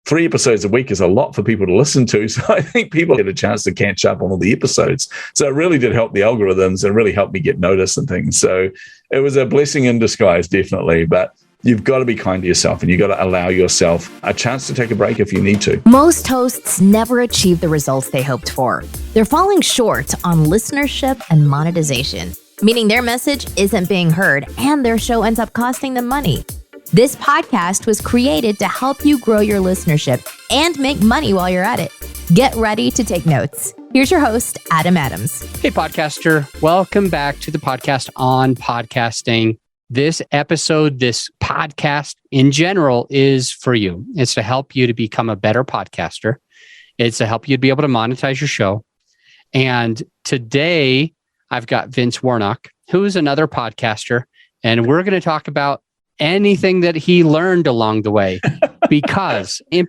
3 episodes a week is a lot for people to listen to. So I think people get a chance to catch up on all the episodes. So it really did help the algorithms and really helped me get noticed and things. So it was a blessing in disguise, definitely. But you've got to be kind to yourself, and you've got to allow yourself a chance to take a break if you need to. Most hosts never achieve the results they hoped for. They're falling short on listenership and monetization, meaning their message isn't being heard and their show ends up costing them money. This podcast was created to help you grow your listenership and make money while you're at it. Get ready to take notes. Here's your host, Adam Adams. Hey, podcaster. Welcome back to the podcast on podcasting. This episode, this podcast in general is for you. It's to help you to become a better podcaster. It's to help you to be able to monetize your show. And today I've got Vince Warnock, who is another podcaster, and we're going to talk about anything that he learned along the way because I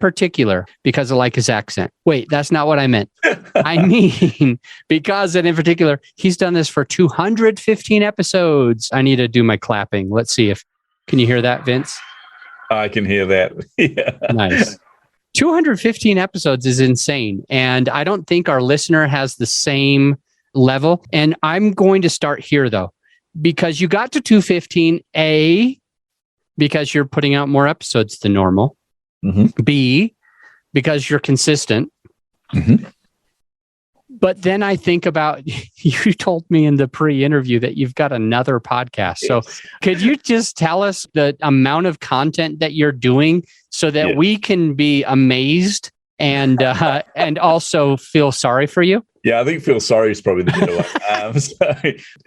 like his accent. Wait, that's not what I meant. I mean, because in particular, he's done this for 215 episodes. I need to do my clapping. Let's see can you hear that, Vince? I can hear that. Yeah. Nice. 215 episodes is insane. And I don't think our listener has the same level. And I'm going to start here though, because you got to 215, because you're putting out more episodes than normal. Mm-hmm. B, because you're consistent. Mm-hmm. But then I think about, you told me in the pre-interview that you've got another podcast. Yes. So could you just tell us the amount of content that you're doing so that we can be amazed and also feel sorry for you? Yeah, I think feel sorry is probably the better one. So,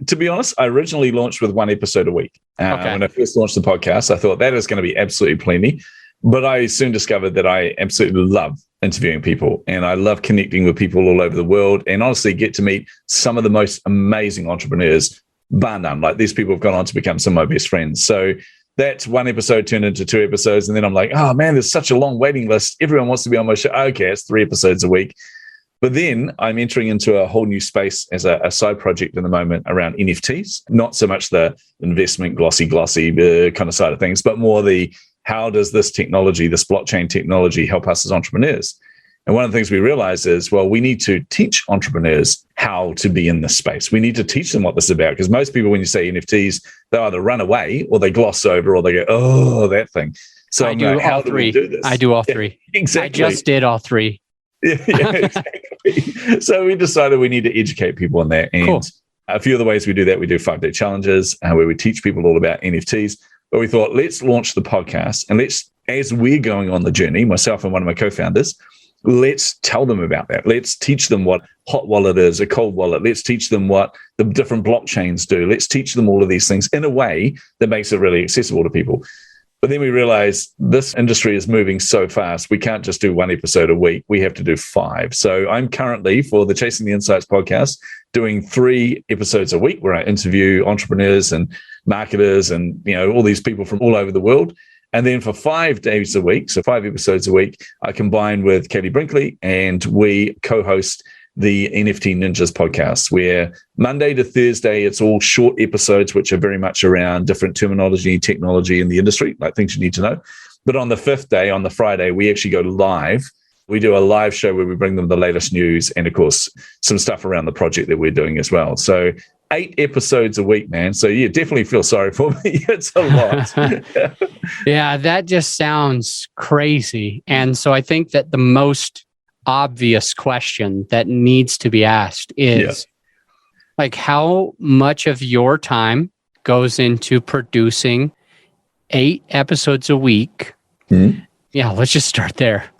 to be honest, I originally launched with 1 episode a week. When I first launched the podcast, I thought that is going to be absolutely plenty. But I soon discovered that I absolutely love interviewing people, and I love connecting with people all over the world, and honestly get to meet some of the most amazing entrepreneurs, bar none. Like, these people have gone on to become some of my best friends. So that 1 episode turned into 2 episodes, and then I'm like, oh man, there's such a long waiting list. Everyone wants to be on my show. Okay, it's 3 episodes a week. But then I'm entering into a whole new space as a side project in the moment around NFTs, not so much the investment glossy kind of side of things, but more the how does this technology, this blockchain technology, help us as entrepreneurs? And one of the things we realize is, well, we need to teach entrepreneurs how to be in this space. We need to teach them what this is about, because most people, when you say NFTs, they either run away or they gloss over or they go, oh, that thing. So I do all three. I do all three. Exactly. I just did all 3. Yeah, exactly. So we decided we need to educate people on that. And cool. A few of the ways we do that, we do 5-day challenges where we teach people all about NFTs. But we thought, let's launch the podcast, and as we're going on the journey, myself and one of my co-founders, let's tell them about that. Let's teach them what hot wallet is, a cold wallet. Let's teach them what the different blockchains do. Let's teach them all of these things in a way that makes it really accessible to people. But then we realized this industry is moving so fast. We can't just do 1 episode a week. We have to do 5. So I'm currently, for the Chasing the Insights podcast, doing 3 episodes a week where I interview entrepreneurs and marketers and, all these people from all over the world. And then for 5 days a week, so 5 episodes a week, I combine with Katie Brinkley, and we co-host the NFT Ninjas Podcast, where Monday to Thursday, it's all short episodes, which are very much around different terminology, technology in the industry, like things you need to know. But on the 5th day, on the Friday, we actually go live. We do a live show where we bring them the latest news and, of course, some stuff around the project that we're doing as well. So 8 episodes a week, man. So you definitely feel sorry for me. It's a lot. Yeah, that just sounds crazy. And so I think that the most obvious question that needs to be asked is like, how much of your time goes into producing 8 episodes a week? Mm-hmm. Yeah, let's just start there.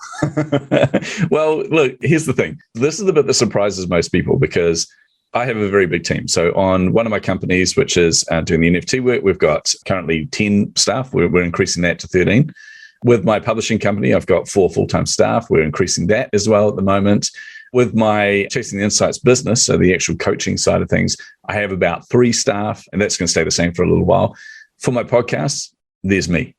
Well, look, here's the thing. This is the bit that surprises most people, because I have a very big team. So on one of my companies, which is doing the NFT work, we've got currently 10 staff. We're increasing that to 13. With my publishing company, I've got 4 full-time staff. We're increasing that as well at the moment. With my Chasing the Insights business, so the actual coaching side of things, I have about 3 staff, and that's going to stay the same for a little while. For my podcast, there's me.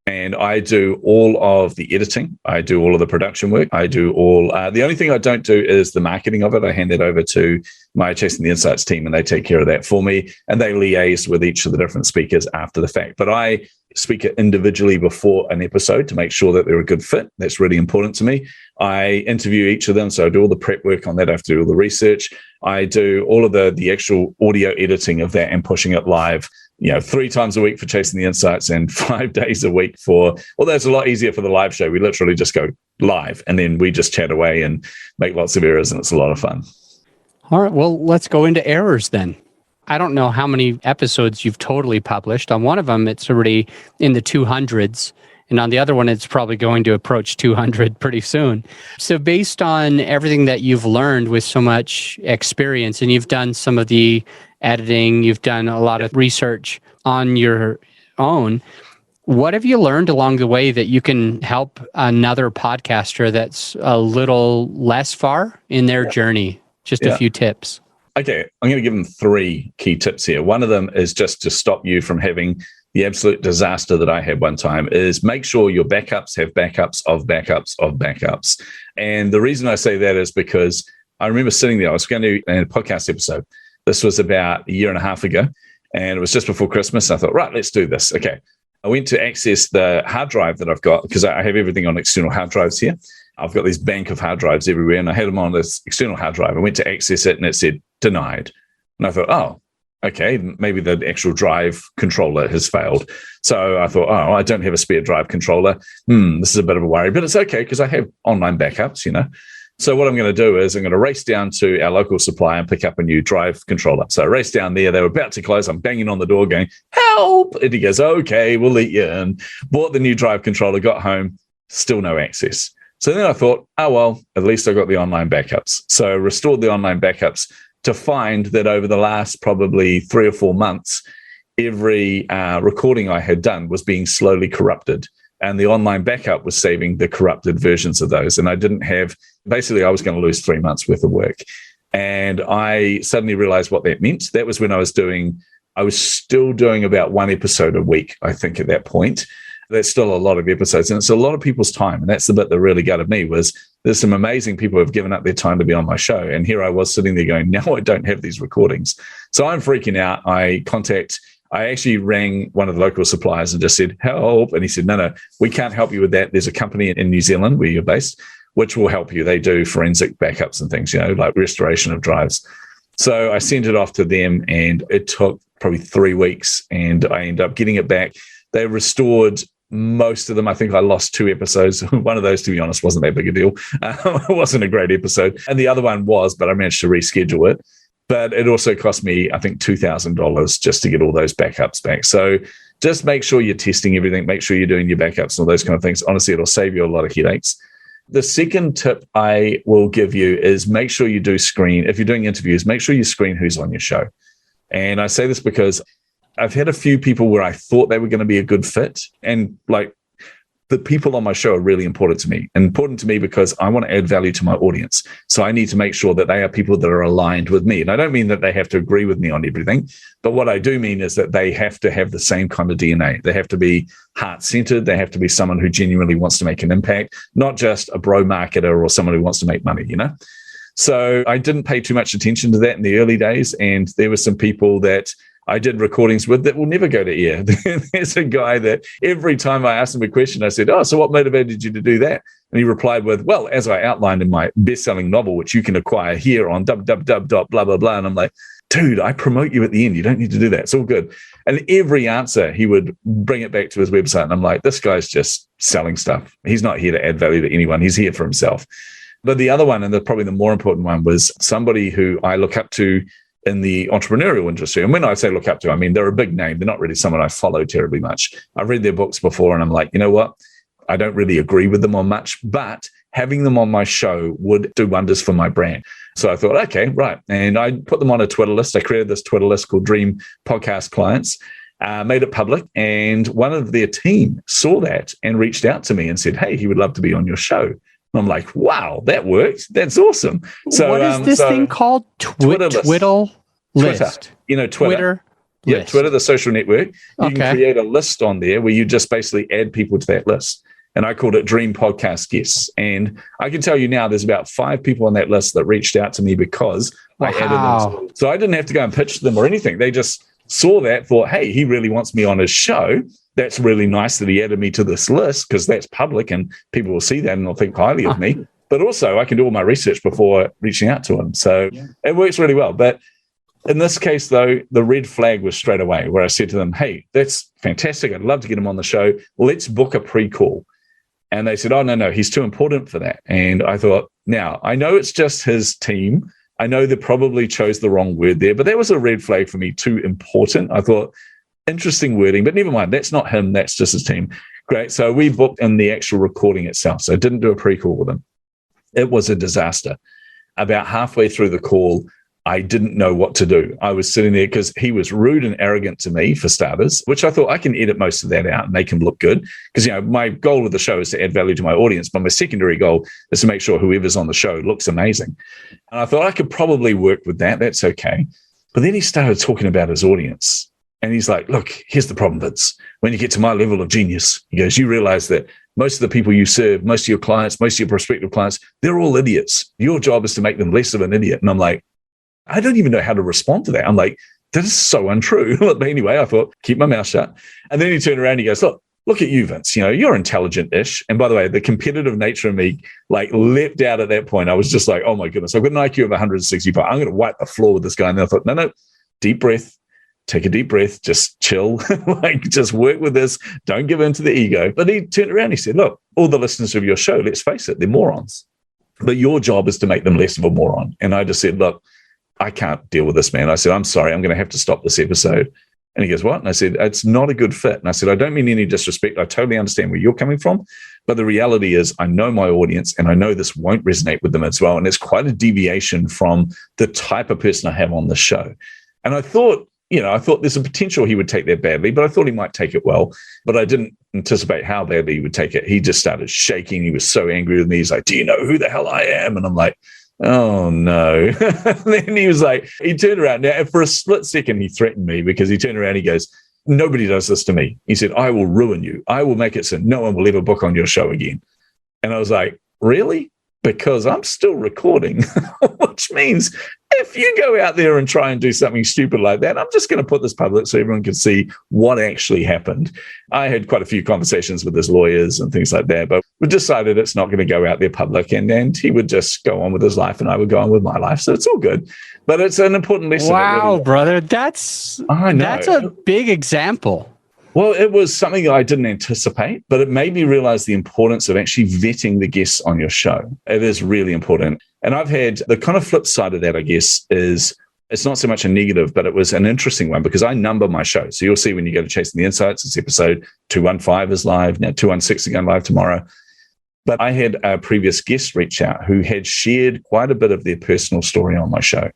And I do all of the editing. I do all of the production work. I do all, the only thing I don't do is the marketing of it. I hand it over to my Chasing the Insights team, and they take care of that for me. And they liaise with each of the different speakers after the fact. But I speaker individually before an episode to make sure that they're a good fit. That's really important to me. I interview each of them. So I do all the prep work on that. I have to do all the research. I do all of the actual audio editing of that and pushing it live, 3 times a week for Chasing the Insights and 5 days a week although it's a lot easier for the live show. We literally just go live and then we just chat away and make lots of errors, and it's a lot of fun. All right. Well, let's go into errors then. I don't know how many episodes you've totally published. On one of them, it's already in the 200s. And on the other one, it's probably going to approach 200 pretty soon. So based on everything that you've learned with so much experience, and you've done some of the editing, you've done a lot of research on your own, what have you learned along the way that you can help another podcaster that's a little less far in their journey? Just a few tips. Okay, I'm going to give them 3 key tips here. One of them is just to stop you from having the absolute disaster that I had one time, is make sure your backups have backups of backups of backups. And the reason I say that is because I remember sitting there, I was going to a podcast episode. This was about a year and a half ago, and it was just before Christmas. I thought, right, let's do this. Okay. I went to access the hard drive that I've got because I have everything on external hard drives here. I've got this bank of hard drives everywhere, and I had them on this external hard drive. I went to access it, and it said denied. And I thought, oh, okay, maybe the actual drive controller has failed. So I thought, oh, I don't have a spare drive controller. This is a bit of a worry, but it's okay because I have online backups, So what I'm going to do is I'm going to race down to our local supplier and pick up a new drive controller. So I race down there. They were about to close. I'm banging on the door going, help. And he goes, okay, we'll let you in. Bought the new drive controller, got home, still no access. So then I thought, oh, well, at least I got the online backups. So restored the online backups to find that over the last probably 3 or 4 months, every recording I had done was being slowly corrupted. And the online backup was saving the corrupted versions of those. And I didn't have, basically, I was going to lose 3 months worth of work. And I suddenly realized what that meant. That was when I was still doing about 1 episode a week, I think, at that point. That's still a lot of episodes, and it's a lot of people's time. And that's the bit that really gutted me, was there's some amazing people who have given up their time to be on my show. And here I was sitting there going, now I don't have these recordings. So I'm freaking out. I actually rang one of the local suppliers and just said, help. And he said, no, we can't help you with that. There's a company in New Zealand where you're based, which will help you. They do forensic backups and things, like restoration of drives. So I sent it off to them, and it took probably 3 weeks, and I ended up getting it back. They restored most of them. I think I lost 2 episodes. One of those, to be honest, wasn't that big a deal. It wasn't a great episode. And the other one was, but I managed to reschedule it. But it also cost me, I think, $2,000 just to get all those backups back. So just make sure you're testing everything. Make sure you're doing your backups and all those kind of things. Honestly, it'll save you a lot of headaches. The second tip I will give you is make sure you do screen. If you're doing interviews, make sure you screen who's on your show. And I say this because I've had a few people where I thought they were going to be a good fit. And the people on my show are really important to me. Important to me because I want to add value to my audience. So I need to make sure that they are people that are aligned with me. And I don't mean that they have to agree with me on everything, but what I do mean is that they have to have the same kind of DNA. They have to be heart-centered. They have to be someone who genuinely wants to make an impact, not just a bro marketer or someone who wants to make money, So I didn't pay too much attention to that in the early days. And there were some people that I did recordings with that will never go to air. There's a guy that every time I asked him a question, I said, oh, so what motivated you to do that? And he replied with, well, as I outlined in my best-selling novel, which you can acquire here on www.blah, blah, blah. And I'm like, dude, I promote you at the end. You don't need to do that. It's all good. And every answer, he would bring it back to his website. And I'm like, this guy's just selling stuff. He's not here to add value to anyone. He's here for himself. But the other one, and probably the more important one, was somebody who I look up to in the entrepreneurial industry. And when I say look up to, I mean, they're a big name. They're not really someone I follow terribly much. I've read their books before, and I'm like, you know what? I don't really agree with them on much, but having them on my show would do wonders for my brand. So I thought, okay, right. And I put them on a Twitter list. I created this Twitter list called Dream Podcast Clients, made it public. And one of their team saw that and reached out to me and said, hey, he would love to be on your show. I'm like, wow, that worked. That's awesome. So what is this thing called? Twitter list. Twitter. Twitter. Yeah, list. Twitter, the social network. You can create a list on there where you just basically add people to that list. And I called it Dream Podcast Guests. And I can tell you now, there's about 5 people on that list that reached out to me because I added them. So I didn't have to go and pitch them or anything. They just saw that, thought, hey, he really wants me on his show. that's really nice that he added me to this list because that's public and people will see that and they'll think highly of me. But also I can do all my research before reaching out to him. So it works really well. But in this case, though, the red flag was straight away where I said to them, hey, that's fantastic. I'd love to get him on the show. Let's book a pre-call. And they said, oh, no, he's too important for that. And I thought, now, I know it's just his team. I know they probably chose the wrong word there, but that was a red flag for me, too important. I thought, interesting wording, but never mind. That's not him. That's just his team. Great. So we booked in the actual recording itself. So I didn't do a pre-call with him. It was a disaster. About halfway through the call, I didn't know what to do. I was sitting there because he was rude and arrogant to me, for starters, which I thought I can edit most of that out and make him look good. Because, my goal with the show is to add value to my audience, but my secondary goal is to make sure whoever's on the show looks amazing. And I thought I could probably work with that. That's okay. But then he started talking about his audience. And he's like, look, here's the problem, Vince. When you get to my level of genius, he goes, you realize that most of the people you serve, most of your clients, most of your prospective clients, they're all idiots. Your job is to make them less of an idiot. And I'm like, I don't even know how to respond to that. I'm like, that is so untrue. But anyway, I thought, keep my mouth shut. And then he turned around and he goes, look at you, Vince. You're intelligent-ish. And by the way, the competitive nature of me leapt out at that point. I was just like, oh my goodness, I've got an IQ of 165. I'm going to wipe the floor with this guy. And then I thought, no, deep breath. Take a deep breath, just chill, just work with this. Don't give in to the ego. But he turned around and he said, look, all the listeners of your show, let's face it, they're morons. But your job is to make them less of a moron. And I just said, look, I can't deal with this, man. I said, I'm sorry, I'm going to have to stop this episode. And he goes, what? And I said, it's not a good fit. And I said, I don't mean any disrespect. I totally understand where you're coming from. But the reality is I know my audience and I know this won't resonate with them as well. And it's quite a deviation from the type of person I have on the show. And I thought there's a potential he would take that badly, but I thought he might take it well. But I didn't anticipate how badly he would take it. He just started shaking. He was so angry with me. He's like, do you know who the hell I am? And I'm like, oh, no. Then he turned around. Now, for a split second, he threatened me because he turned around and he goes, nobody does this to me. He said, I will ruin you. I will make it so no one will ever book on your show again. And I was like, really? Because I'm still recording, which means if you go out there and try and do something stupid like that, I'm just going to put this public so everyone can see what actually happened. I had quite a few conversations with his lawyers and things like that, but we decided it's not going to go out there public and he would just go on with his life and I would go on with my life. So it's all good. But it's an important lesson. Wow, brother. That's a big example. Well, it was something that I didn't anticipate, but it made me realize the importance of actually vetting the guests on your show. It is really important. And I've had the kind of flip side of that, I guess, is it's not so much a negative, but it was an interesting one because I number my show. So you'll see when you go to Chasing the Insights, it's episode 215 is live. Now 216 is going live tomorrow. But I had a previous guest reach out who had shared quite a bit of their personal story on my show.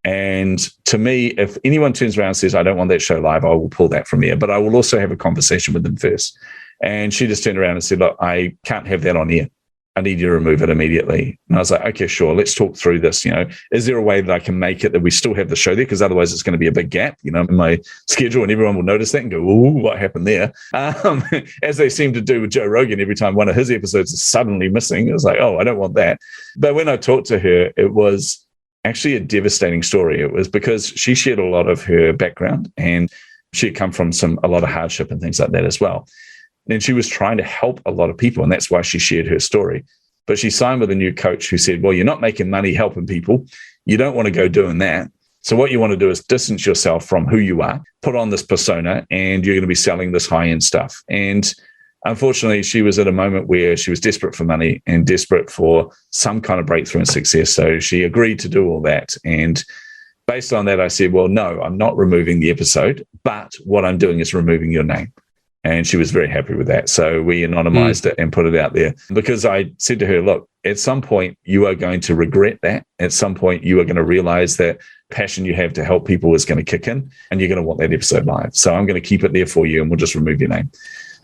And to me, if anyone turns around and says, I don't want that show live, I will pull that from there. But I will also have a conversation with them first. And she just turned around and said, look, I can't have that on air. I need you to remove it immediately. And I was like, okay, sure. Let's talk through this. Is there a way that I can make it that we still have the show there? Because otherwise it's going to be a big gap, in my schedule and everyone will notice that and go, ooh, what happened there? As they seem to do with Joe Rogan every time one of his episodes is suddenly missing. It was like, oh, I don't want that. But when I talked to her, it was actually a devastating story. It was because she shared a lot of her background and she had come from a lot of hardship and things like that as well. And she was trying to help a lot of people. And that's why she shared her story. But she signed with a new coach who said, well, you're not making money helping people. You don't want to go doing that. So what you want to do is distance yourself from who you are, put on this persona, and you're going to be selling this high-end stuff. And unfortunately, she was at a moment where she was desperate for money and desperate for some kind of breakthrough and success. So she agreed to do all that. And based on that, I said, well, no, I'm not removing the episode, but what I'm doing is removing your name. And she was very happy with that. So we anonymized it and put it out there because I said to her, look, at some point you are going to regret that. At some point you are going to realize that passion you have to help people is going to kick in and you're going to want that episode live. So I'm going to keep it there for you and we'll just remove your name.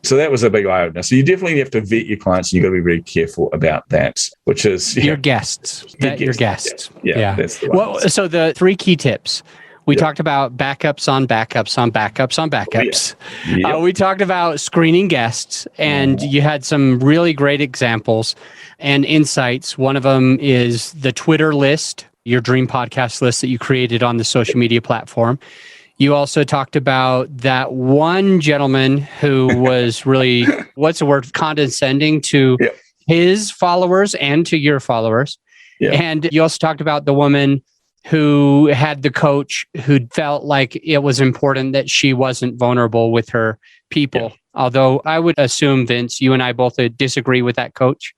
So that was a big eye opener. So you definitely have to vet your clients and you've got to be very careful about that, which is your guests. Your guests. Yeah. That's the one. Well, so the 3 key tips. We talked about backups on backups on backups on backups. Yeah. We talked about screening guests, and you had some really great examples and insights. One of them is the Twitter list, your dream podcast list that you created on the social media platform. You also talked about that one gentleman who was really, what's the word, condescending to his followers and to your followers. Yeah. And you also talked about the woman who had the coach who felt like it was important that she wasn't vulnerable with her people. Yeah. Although I would assume, Vince, you and I both disagree with that coach.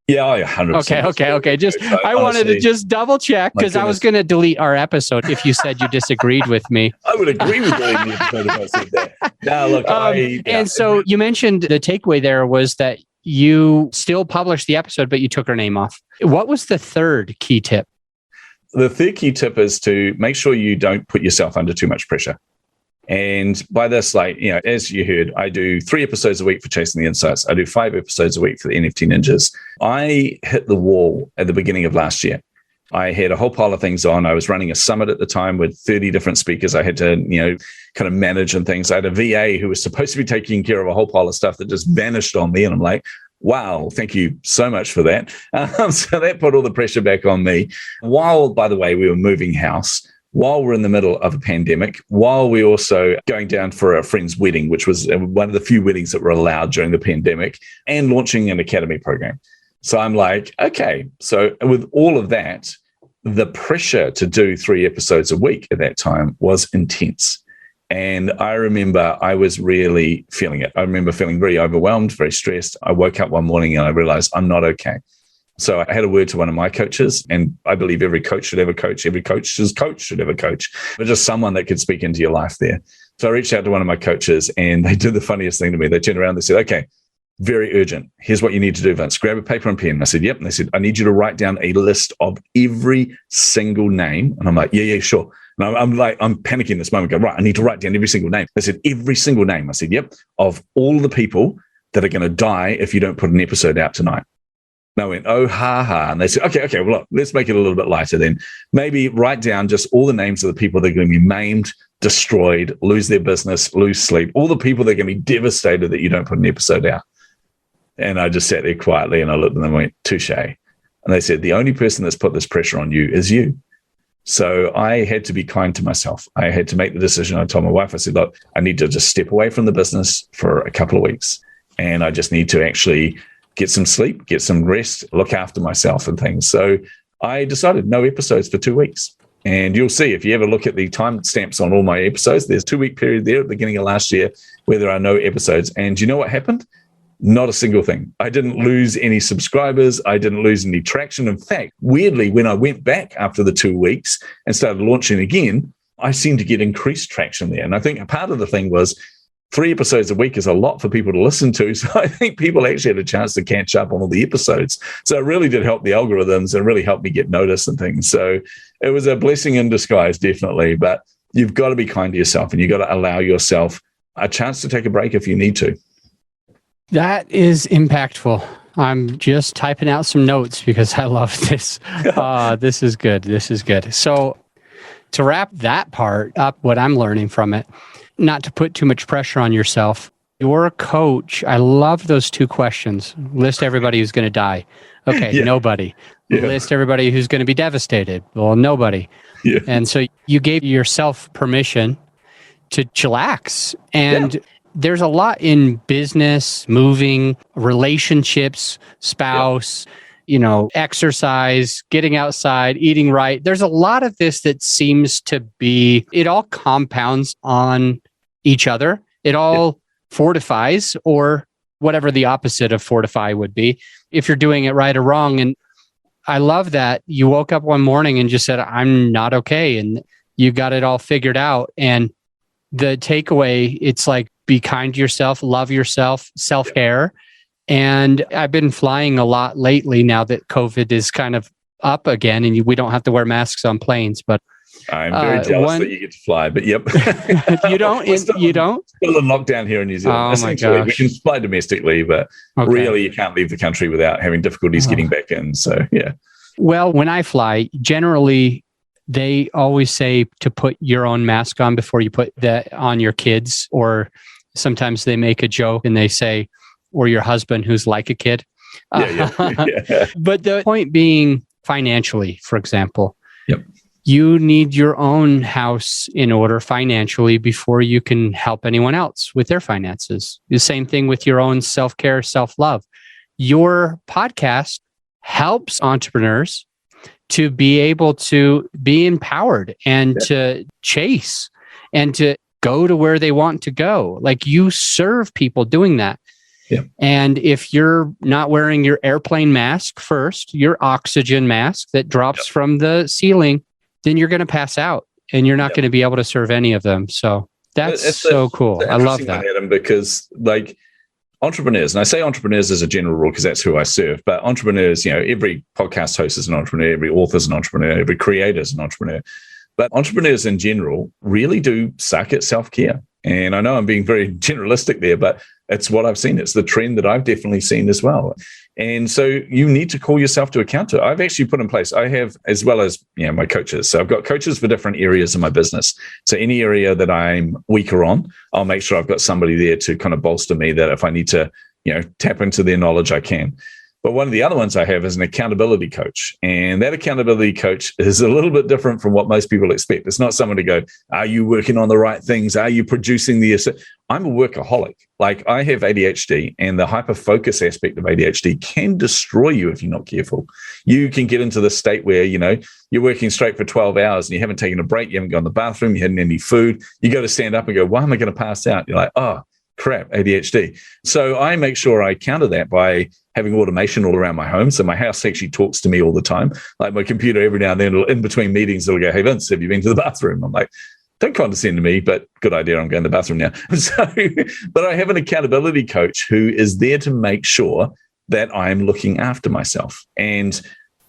Yeah, 100%. Okay. Just I wanted to just double check because I was going to delete our episode if you said you disagreed with me. I would agree with deleting the episode if I said that. No, look, and so you mentioned the takeaway there was that you still published the episode, but you took her name off. What was the third key tip? The third key tip is to make sure you don't put yourself under too much pressure. And by this, as you heard, I do 3 episodes a week for Chasing the Insights. I do 5 episodes a week for the NFT Ninjas. I hit the wall at the beginning of last year. I had a whole pile of things on. I was running a summit at the time with 30 different speakers. I had to, kind of manage and things. I had a VA who was supposed to be taking care of a whole pile of stuff that just vanished on me. And I'm like, wow, thank you so much for that. So that put all the pressure back on me. While, by the way, we were moving house, while we're in the middle of a pandemic, while we're also going down for a friend's wedding, which was one of the few weddings that were allowed during the pandemic, and launching an academy program. So I'm like, okay, so with all of that, the pressure to do 3 episodes a week at that time was intense. And I remember I was really feeling it. I remember feeling very overwhelmed, very stressed. I woke up one morning and I realized I'm not okay. So I had a word to one of my coaches, and I believe every coach should have a coach. Every coach's coach should have a coach, but just someone that could speak into your life there. So I reached out to one of my coaches, and they did the funniest thing to me. They turned around and they said, okay, very urgent. Here's what you need to do, Vince. Grab a paper and pen. And I said, yep. And they said, I need you to write down a list of every single name. And I'm like, yeah, sure. And I'm panicking this moment. Go, right, I need to write down every single name. They said, every single name. I said, yep, of all the people that are going to die if you don't put an episode out tonight. And I went, oh, ha. And they said, okay, well, look, let's make it a little bit lighter then. Maybe write down just all the names of the people that are going to be maimed, destroyed, lose their business, lose sleep, all the people that are going to be devastated that you don't put an episode out. And I just sat there quietly and I looked at them and went, touche. And they said, the only person that's put this pressure on you is you. So I had to be kind to myself. I had to make the decision. I told my wife, I said, look, I need to just step away from the business for a couple of weeks. And I just need to actually get some sleep, get some rest, look after myself and things. So I decided no episodes for 2 weeks. And you'll see if you ever look at the timestamps on all my episodes, there's a 2-week period there at the beginning of last year where there are no episodes. And you know what happened? Not a single thing. I didn't lose any subscribers. I didn't lose any traction. In fact, weirdly, when I went back after the 2 weeks and started launching again, I seemed to get increased traction there. And I think a part of the thing was 3 episodes a week is a lot for people to listen to. So I think people actually had a chance to catch up on all the episodes. So it really did help the algorithms and really helped me get noticed and things. So it was a blessing in disguise, definitely. But you've got to be kind to yourself and you've got to allow yourself a chance to take a break if you need to. That is impactful. I'm just typing out some notes because I love this. This is good. This is good. So to wrap that part up, what I'm learning from it, not to put too much pressure on yourself. Your coach, I love those 2 questions. List everybody who's going to die. Okay, nobody. List everybody who's going to be devastated. Well, nobody. Yeah. And so you gave yourself permission to chillax. And there's a lot in business, moving, relationships, spouse, exercise, getting outside, eating right. There's a lot of this that seems to be, it all compounds on each other. It all fortifies, or whatever the opposite of fortify would be, if you're doing it right or wrong. And I love that you woke up one morning and just said, I'm not okay. And you got it all figured out. And the takeaway, it's like, be kind to yourself, love yourself, self-care. And I've been flying a lot lately now that COVID is kind of up again and we don't have to wear masks on planes. But I'm very jealous that you get to fly, but yep. You don't? You don't? Still in lockdown here in New Zealand. Oh my gosh. We can fly domestically, but really you can't leave the country without having difficulties getting back in. So, yeah. Well, when I fly, generally, they always say to put your own mask on before you put that on your kids, or sometimes they make a joke and they say, or your husband who's like a kid. Yeah. But the point being financially, for example, You need your own house in order financially before you can help anyone else with their finances. The same thing with your own self-care, self-love. Your podcast helps entrepreneurs to be able to be empowered and to chase and to go to where they want to go. Like, you serve people doing that. Yeah. And if you're not wearing your airplane mask first, your oxygen mask that drops from the ceiling, then you're going to pass out and you're not going to be able to serve any of them. So that's so cool. I love that. Adam, because like entrepreneurs, and I say entrepreneurs as a general rule because that's who I serve, but entrepreneurs, every podcast host is an entrepreneur, every author is an entrepreneur, every creator is an entrepreneur. But entrepreneurs in general really do suck at self-care. And I know I'm being very generalistic there, but it's what I've seen. It's the trend that I've definitely seen as well. And so you need to call yourself to account to it. I've actually put in place, I have, as well as my coaches. So I've got coaches for different areas of my business. So any area that I'm weaker on, I'll make sure I've got somebody there to kind of bolster me, that if I need to, tap into their knowledge, I can. But one of the other ones I have is an accountability coach. And that accountability coach is a little bit different from what most people expect. It's not someone to go, are you working on the right things? Are you producing the... I'm a workaholic. Like, I have ADHD, and the hyper-focus aspect of ADHD can destroy you if you're not careful. You can get into the state where, you're working straight for 12 hours and you haven't taken a break, you haven't gone to the bathroom, you hadn't had any food. You got to stand up and go, why am I going to pass out? You're like, oh, crap, ADHD. So I make sure I counter that by having automation all around my home. So my house actually talks to me all the time. Like, my computer, every now and then, in between meetings, it'll go, hey, Vince, have you been to the bathroom? I'm like, don't condescend to me, but good idea. I'm going to the bathroom now. But I have an accountability coach who is there to make sure that I'm looking after myself. And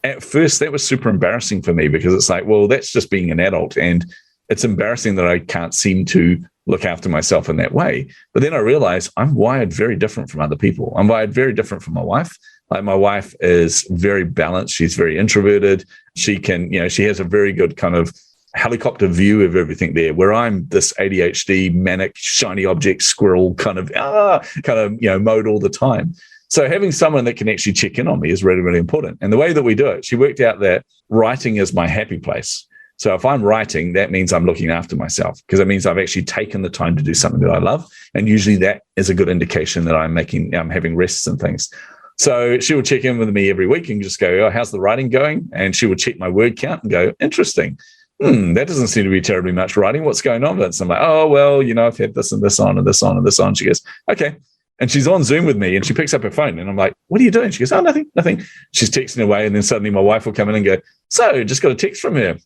at first, that was super embarrassing for me, because it's like, well, that's just being an adult. And it's embarrassing that I can't seem to look after myself in that way. But then I realized I'm wired very different from other people. I'm wired very different from my wife. Like, my wife is very balanced. She's very introverted. She can, she has a very good kind of helicopter view of everything there, where I'm this ADHD, manic, shiny object squirrel kind of mode all the time. So having someone that can actually check in on me is really, really important. And the way that we do it, she worked out that writing is my happy place. So if I'm writing, that means I'm looking after myself, because it means I've actually taken the time to do something that I love. And usually that is a good indication that I'm having rests and things. So she will check in with me every week and just go, oh, how's the writing going? And she will check my word count and go, interesting. That doesn't seem to be terribly much writing. What's going on? And I'm like, oh, well, I've had this and this on and this on and this on. She goes, okay. And she's on Zoom with me, and she picks up her phone, and I'm like, what are you doing? She goes, oh, nothing. She's texting away. And then suddenly my wife will come in and go, so just got a text from her.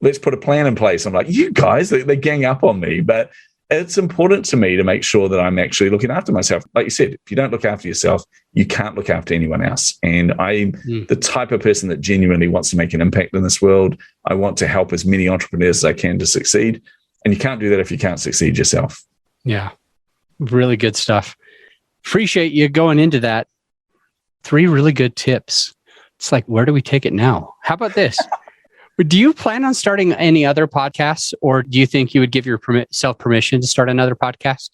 Let's put a plan in place. I'm like, you guys, they gang up on me. But it's important to me to make sure that I'm actually looking after myself. Like you said, if you don't look after yourself, you can't look after anyone else. And I'm the type of person that genuinely wants to make an impact in this world. I want to help as many entrepreneurs as I can to succeed. And you can't do that if you can't succeed yourself. Yeah. Really good stuff. Appreciate you going into that. 3 really good tips. It's like, where do we take it now? How about this? Do you plan on starting any other podcasts, or do you think you would give yourself permission to start another podcast?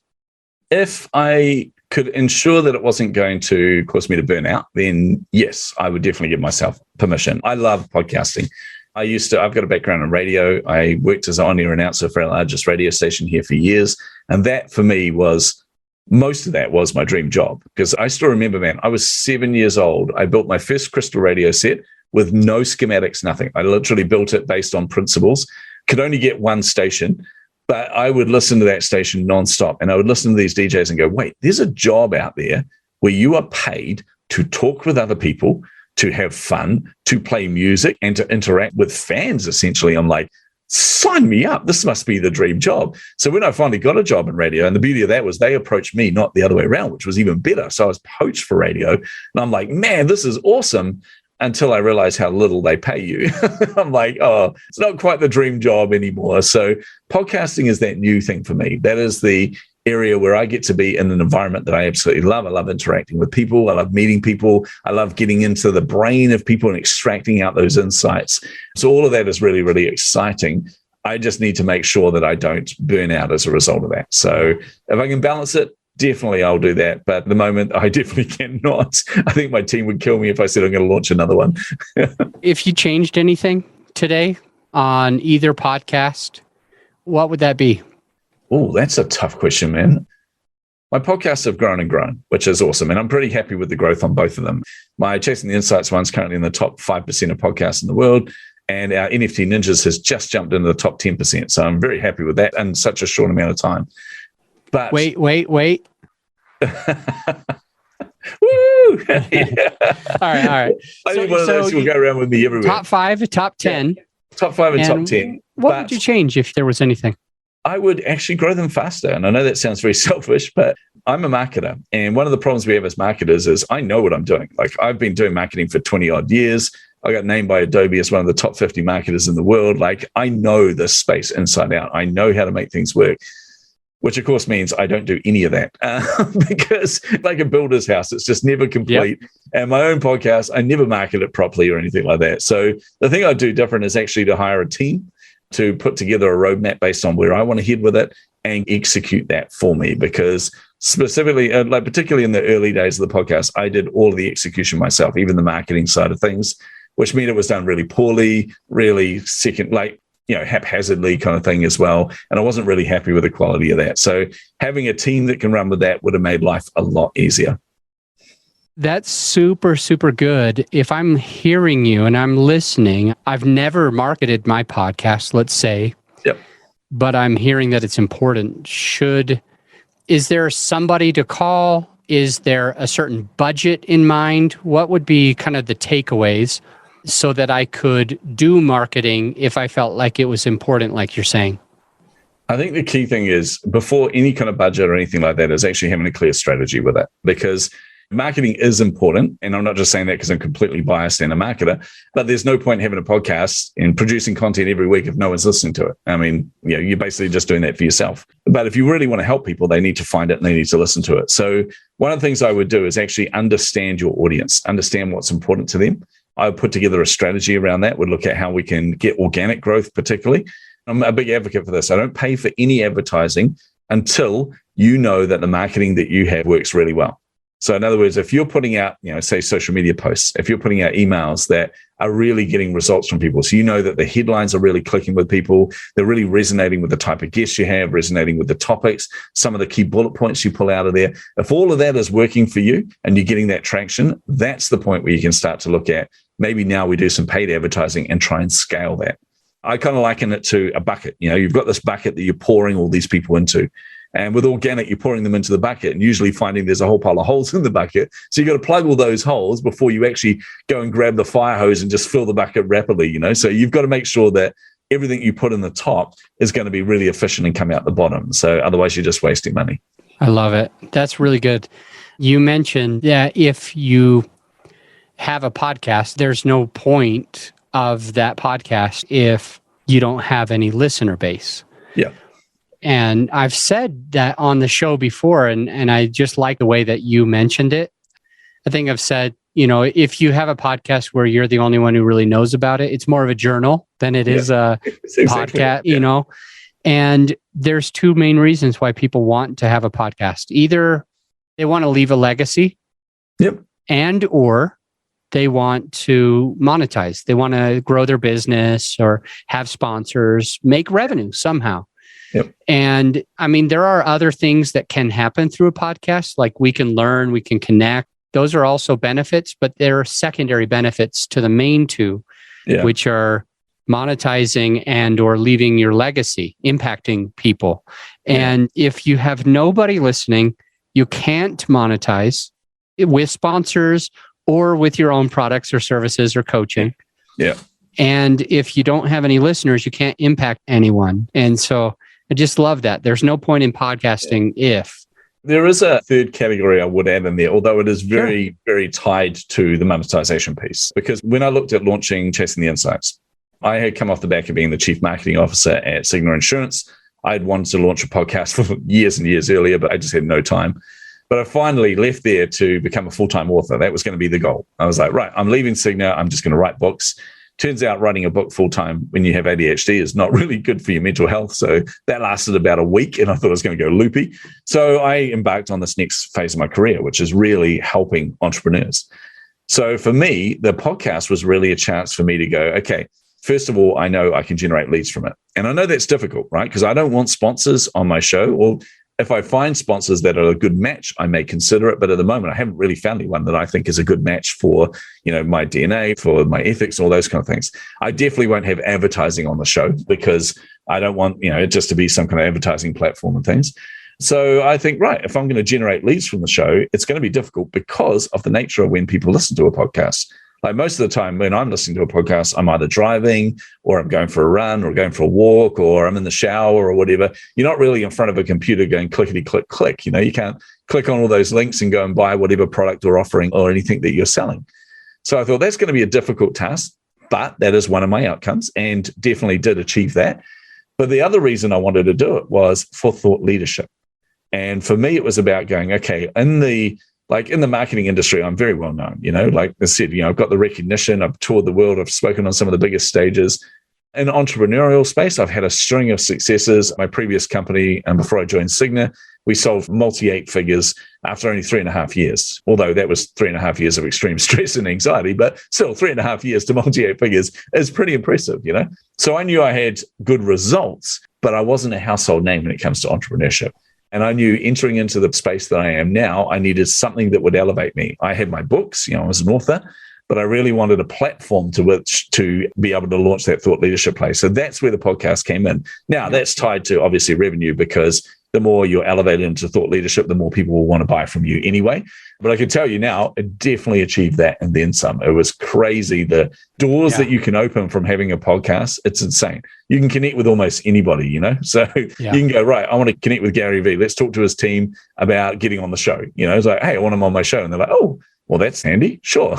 If I could ensure that it wasn't going to cause me to burn out, then yes, I would definitely give myself permission. I love podcasting. I've got a background in radio. I worked as an on-air announcer for our largest radio station here for years. And that for me most of that was my dream job, because I still remember, man, I was 7 years old. I built my first crystal radio set with no schematics, nothing. I literally built it based on principles. Could only get one station, but I would listen to that station nonstop. And I would listen to these DJs and go, wait, there's a job out there where you are paid to talk with other people, to have fun, to play music, and to interact with fans, essentially. I'm like, sign me up. This must be the dream job. So when I finally got a job in radio, and the beauty of that was they approached me, not the other way around, which was even better. So I was poached for radio. And I'm like, man, this is awesome. Until I realized how little they pay you. I'm like, oh, it's not quite the dream job anymore. So podcasting is that new thing for me. That is the area where I get to be in an environment that I absolutely love. I love interacting with people. I love meeting people. I love getting into the brain of people and extracting out those insights. So all of that is really, really exciting. I just need to make sure that I don't burn out as a result of that. So if I can balance it, definitely I'll do that. But at the moment, I definitely cannot. I think my team would kill me if I said I'm going to launch another one. If you changed anything today, on either podcast, what would that be? Oh, that's a tough question, man. My podcasts have grown and grown, which is awesome. And I'm pretty happy with the growth on both of them. My Chasing the Insights one's currently in the top 5% of podcasts in the world. And our NFT Ninjas has just jumped into the top 10%. So I'm very happy with that in such a short amount of time. But wait. Woo! Yeah. All right. I think one of those will go around with me everywhere. Top 5, top 10. Yeah. Top 5 and top 10. What would you change if there was anything? I would actually grow them faster. And I know that sounds very selfish, but I'm a marketer. And one of the problems we have as marketers is I know what I'm doing. Like I've been doing marketing for 20 odd years. I got named by Adobe as one of the top 50 marketers in the world. Like I know this space inside out. I know how to make things work, which of course means I don't do any of that because like a builder's house, it's just never complete. Yep. And my own podcast, I never market it properly or anything like that. So the thing I do different is actually to hire a team to put together a roadmap based on where I want to head with it and execute that for me. Because specifically, like particularly in the early days of the podcast, I did all of the execution myself, even the marketing side of things, which meant it was done really poorly, really haphazardly kind of thing as well. And I wasn't really happy with the quality of that. So having a team that can run with that would have made life a lot easier. That's super, super good. If I'm hearing you and I'm listening, I've never marketed my podcast, let's say. Yep. But I'm hearing that it's important. Is there somebody to call? Is there a certain budget in mind? What would be kind of the takeaways so that I could do marketing if I felt like it was important, like you're saying? I think the key thing is before any kind of budget or anything like that is actually having a clear strategy with it, because marketing is important. And I'm not just saying that because I'm completely biased and a marketer, but there's no point having a podcast and producing content every week if no one's listening to it. I mean, you're basically just doing that for yourself. But if you really want to help people, they need to find it and they need to listen to it. So one of the things I would do is actually understand your audience, understand what's important to them. I would put together a strategy around that, would look at how we can get organic growth particularly. I'm a big advocate for this. I don't pay for any advertising until you know that the marketing that you have works really well. So in other words, if you're putting out, say social media posts, if you're putting out emails that are really getting results from people, so you know that the headlines are really clicking with people, they're really resonating with the type of guests you have, resonating with the topics, some of the key bullet points you pull out of there. If all of that is working for you and you're getting that traction, that's the point where you can start to look at maybe now we do some paid advertising and try and scale that. I kind of liken it to a bucket. You've got this bucket that you're pouring all these people into. And with organic, you're pouring them into the bucket and usually finding there's a whole pile of holes in the bucket. So you've got to plug all those holes before you actually go and grab the fire hose and just fill the bucket rapidly, So you've got to make sure that everything you put in the top is going to be really efficient and come out the bottom. So otherwise you're just wasting money. I love it. That's really good. You mentioned that if you have a podcast, there's no point of that podcast if you don't have any listener base. Yeah. And I've said that on the show before, and I just like the way that you mentioned it. I think I've said, if you have a podcast where you're the only one who really knows about it, it's more of a journal than it is a podcast, And there's two main reasons why people want to have a podcast. Either they want to leave a legacy, and or they want to monetize. They want to grow their business or have sponsors, make revenue somehow. Yep. And I mean, there are other things that can happen through a podcast, like we can learn, we can connect. Those are also benefits, but there are secondary benefits to the main two, which are monetizing and or leaving your legacy, impacting people. And if you have nobody listening, you can't monetize with sponsors or with your own products or services or coaching. Yeah. And if you don't have any listeners, you can't impact anyone. And so I just love that. There's no point in podcasting if. There is a third category I would add in there, although it is very, very tied to the monetization piece. Because when I looked at launching Chasing the Insights, I had come off the back of being the chief marketing officer at Cigna Insurance. I had wanted to launch a podcast for years and years earlier, but I just had no time. But I finally left there to become a full-time author. That was going to be the goal. I was like, right, I'm leaving Cigna. I'm just going to write books. Turns out writing a book full-time when you have ADHD is not really good for your mental health. So that lasted about a week and I thought I was going to go loopy. So I embarked on this next phase of my career, which is really helping entrepreneurs. So for me, the podcast was really a chance for me to go, okay, first of all, I know I can generate leads from it. And I know that's difficult, right? Because I don't want sponsors on my show. Or if I find sponsors that are a good match, I may consider it. But at the moment, I haven't really found anyone that I think is a good match for, my DNA, for my ethics, all those kind of things. I definitely won't have advertising on the show because I don't want, it just to be some kind of advertising platform and things. So I think, right, if I'm going to generate leads from the show, it's going to be difficult because of the nature of when people listen to a podcast. Like most of the time when I'm listening to a podcast, I'm either driving or I'm going for a run or going for a walk or I'm in the shower or whatever. You're not really in front of a computer going clickety click click. You can't click on all those links and go and buy whatever product or offering or anything that you're selling. So I thought that's going to be a difficult task, but that is one of my outcomes and definitely did achieve that. But the other reason I wanted to do it was for thought leadership. And for me, it was about going, okay, in the marketing industry, I'm very well known, like I said, I've got the recognition, I've toured the world, I've spoken on some of the biggest stages. In the entrepreneurial space, I've had a string of successes. My previous company, and before I joined Cigna, we sold multi-8 figures after only 3.5 years, although that was 3.5 years of extreme stress and anxiety, but still 3.5 years to multi-8 figures is pretty impressive, So I knew I had good results, but I wasn't a household name when it comes to entrepreneurship. And I knew entering into the space that I am now, I needed something that would elevate me. I had my books, I was an author, but I really wanted a platform to which to be able to launch that thought leadership place. So that's where the podcast came in. Now, that's tied to obviously revenue because the more you're elevated into thought leadership, the more people will want to buy from you anyway. But I can tell you now, it definitely achieved that and then some. It was crazy. The doors that you can open from having a podcast, it's insane. You can connect with almost anybody, So you can go, right, I want to connect with Gary Vee. Let's talk to his team about getting on the show. It's like, hey, I want him on my show. And they're like, oh, well, that's handy. Sure.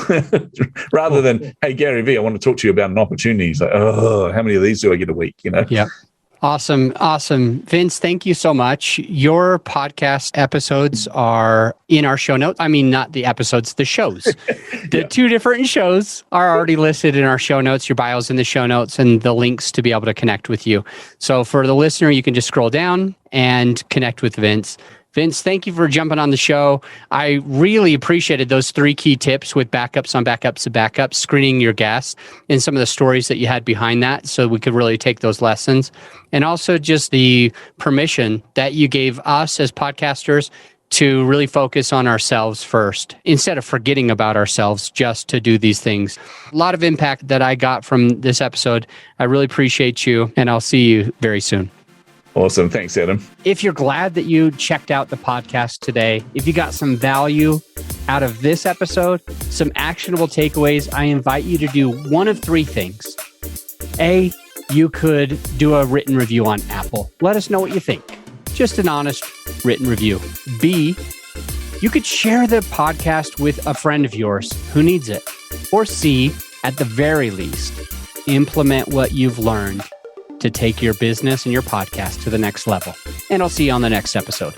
Rather than, hey, Gary Vee, I want to talk to you about an opportunity. He's like, oh, how many of these do I get a week? Yeah. Awesome. Vince, thank you so much. Your podcast episodes are in our show notes. I mean, not the episodes, the shows. The two different shows are already listed in our show notes. Your bio's in the show notes and the links to be able to connect with you. So for the listener, you can just scroll down and connect with Vince. Vince, thank you for jumping on the show. I really appreciated those 3 key tips with backups on backups and backups, screening your guests, and some of the stories that you had behind that so we could really take those lessons. And also just the permission that you gave us as podcasters to really focus on ourselves first, instead of forgetting about ourselves just to do these things. A lot of impact that I got from this episode. I really appreciate you, and I'll see you very soon. Awesome. Thanks, Adam. If you're glad that you checked out the podcast today, if you got some value out of this episode, some actionable takeaways, I invite you to do one of 3 things. A, you could do a written review on Apple. Let us know what you think. Just an honest written review. B, you could share the podcast with a friend of yours who needs it. Or C, at the very least, implement what you've learned to take your business and your podcast to the next level. And I'll see you on the next episode.